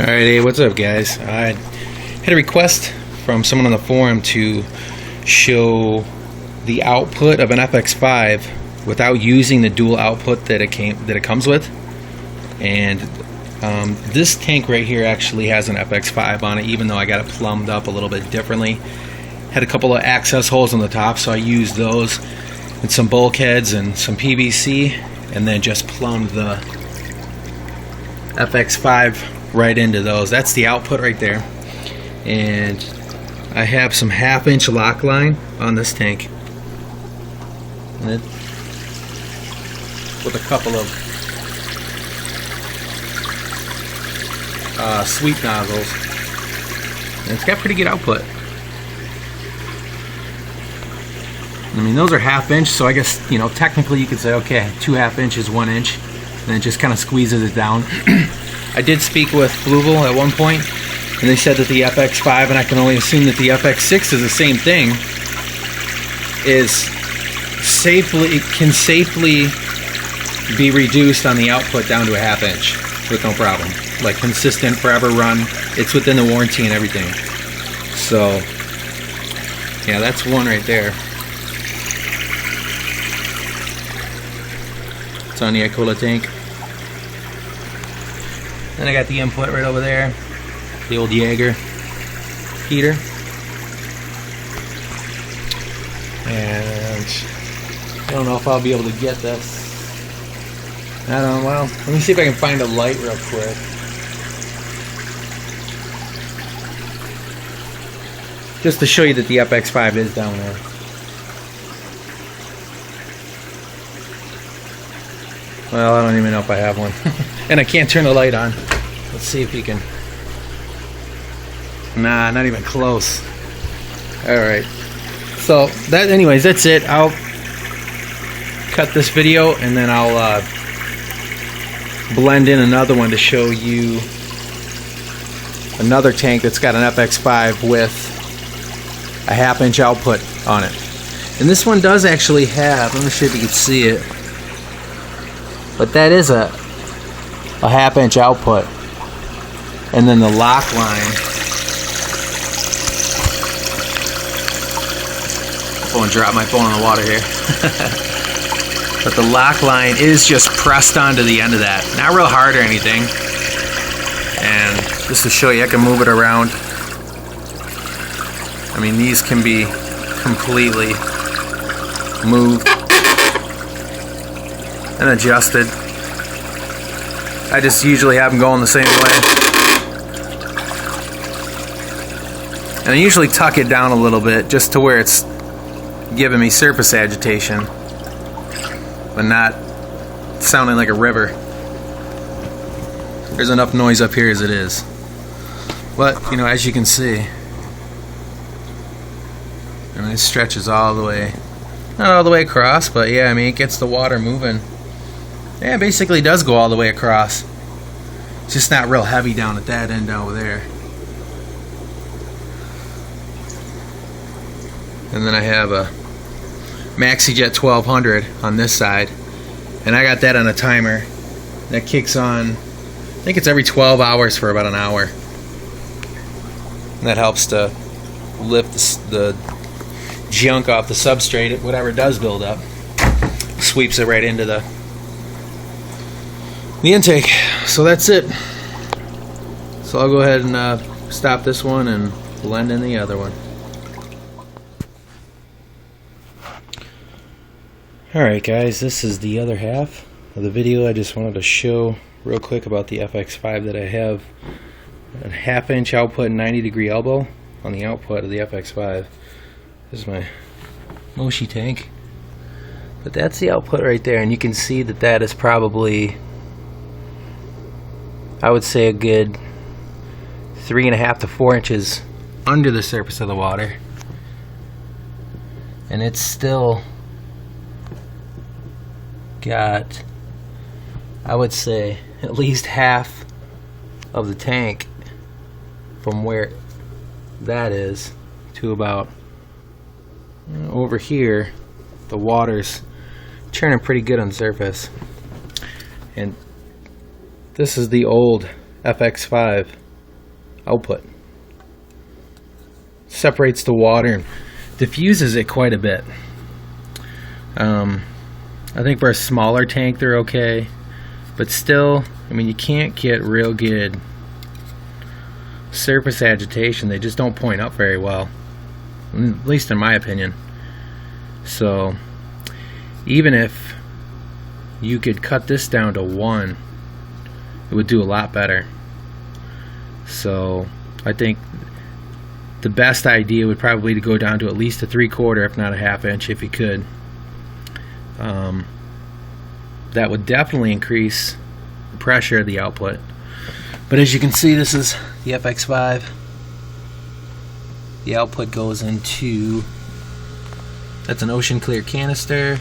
Alright, hey, what's up guys? I had a request from someone on the forum to show the output of an FX5 without using the dual output that it comes with. And this tank right here actually has an FX5 on it, even though I got it plumbed up a little bit differently. Had a couple of access holes on the top, so I used those and some bulkheads and some PVC, and then just plumbed the FX5 right into those. That's the output right there. And I have some 1/2 inch lock line on this tank, and it, with a couple of sweep nozzles, and it's got pretty good output. I mean, those are 1/2 inch, so I guess, you know, technically you could say, okay, 2 1/2 inches, 1 inch, and it just kind of squeezes it down. I did speak with Fluval at one point, and they said that the FX5, and I can only assume that the FX6 is the same thing, can safely be reduced on the output down to a 1/2 inch with no problem. Like consistent, forever run. It's within the warranty and everything. So, yeah, that's one right there. It's on the Icola tank. Then I got the input right over there, the old Jaeger heater. And I don't know if I'll be able to get this. I don't know, well, let me see if I can find a light real quick. Just to show you that the FX5 is down there. Well, I don't even know if I have one. And I can't turn the light on. Let's see if you can. Nah, not even close. Alright. So, that, anyways, that's it. I'll cut this video and then I'll blend in another one to show you another tank that's got an FX5 with a 1/2 inch output on it. And this one does actually have, let me see if you can see it, but that is a 1/2 inch output. And then the lock line, I'm going to drop my phone in the water here. But the lock line is just pressed onto the end of that. Not real hard or anything. And just to show you, I can move it around. I mean, these can be completely moved and adjusted. I just usually have them going the same way. And I usually tuck it down a little bit just to where it's giving me surface agitation, but not sounding like a river. There's enough noise up here as it is. But, you know, as you can see, I mean, it stretches all the way, not all the way across, but yeah, I mean, it gets the water moving. Yeah, it basically does go all the way across. It's just not real heavy down at that end over there. And then I have a MaxiJet 1200 on this side, and I got that on a timer that kicks on, I think it's every 12 hours for about an hour. And that helps to lift the junk off the substrate, whatever does build up. Sweeps it right into the intake. So that's it. So I'll go ahead and stop this one and blend in the other one. Alright guys, this is the other half of the video. I just wanted to show real quick about the FX5 that I have a 1/2 inch output, 90-degree elbow on the output of the FX5. This is my Moshi tank. But that's the output right there, and you can see that that is probably, I would say, a good 3.5 to 4 inches under the surface of the water. And it's still got, I would say, at least half of the tank from where that is to about over here. The water's churning pretty good on the surface. And this is the old FX5 output. Separates the water and diffuses it quite a bit. I think for a smaller tank they're okay, but still, I mean, you can't get real good surface agitation. They just don't point up very well, at least in my opinion. So even if you could cut this down to 1, it would do a lot better. So I think the best idea would probably to go down to at least a 3/4, if not a 1/2 inch, if you could. That would definitely increase the pressure of the output. But as you can see, this is the FX5. The output goes into, that's an ocean clear canister,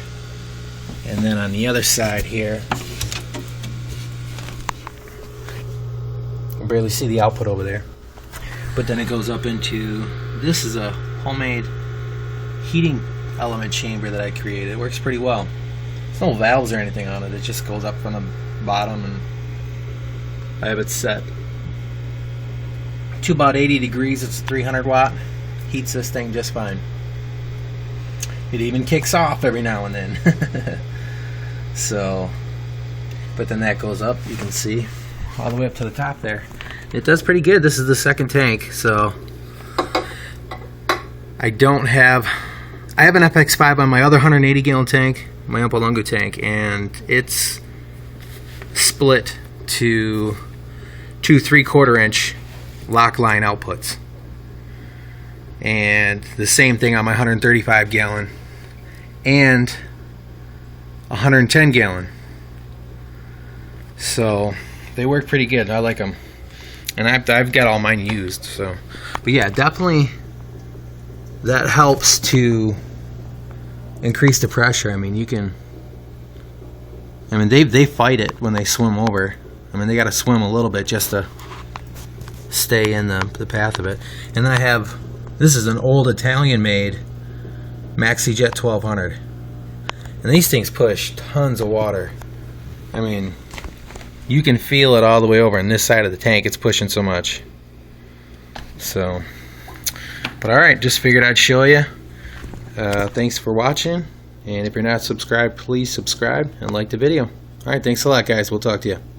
and then on the other side here, you can barely see the output over there, but then it goes up into, this is a homemade heating element chamber that I created. It works pretty well. There's no valves or anything on it. It just goes up from the bottom, and I have it set to about 80 degrees. It's 300 watt. Heats this thing just fine. It even kicks off every now and then. So, but then that goes up, you can see, all the way up to the top there. It does pretty good. This is the second tank, so I have an FX5 on my other 180 gallon tank, my Umpalungu tank, and it's split to 2 3/4 inch lock line outputs. And the same thing on my 135 gallon and 110 gallon. So they work pretty good. I like them, and I've got all mine used. So, but yeah, definitely that helps to increase the pressure. I mean, they fight it when they swim over. I mean, they got to swim a little bit just to stay in the path of it. And then I have, this is an old Italian made MaxiJet 1200, and these things push tons of water. I mean, you can feel it all the way over on this side of the tank. It's pushing so much. So, but alright, just figured I'd show you. Thanks for watching, and if you're not subscribed, please subscribe and like the video. Alright, thanks a lot, guys. We'll talk to you.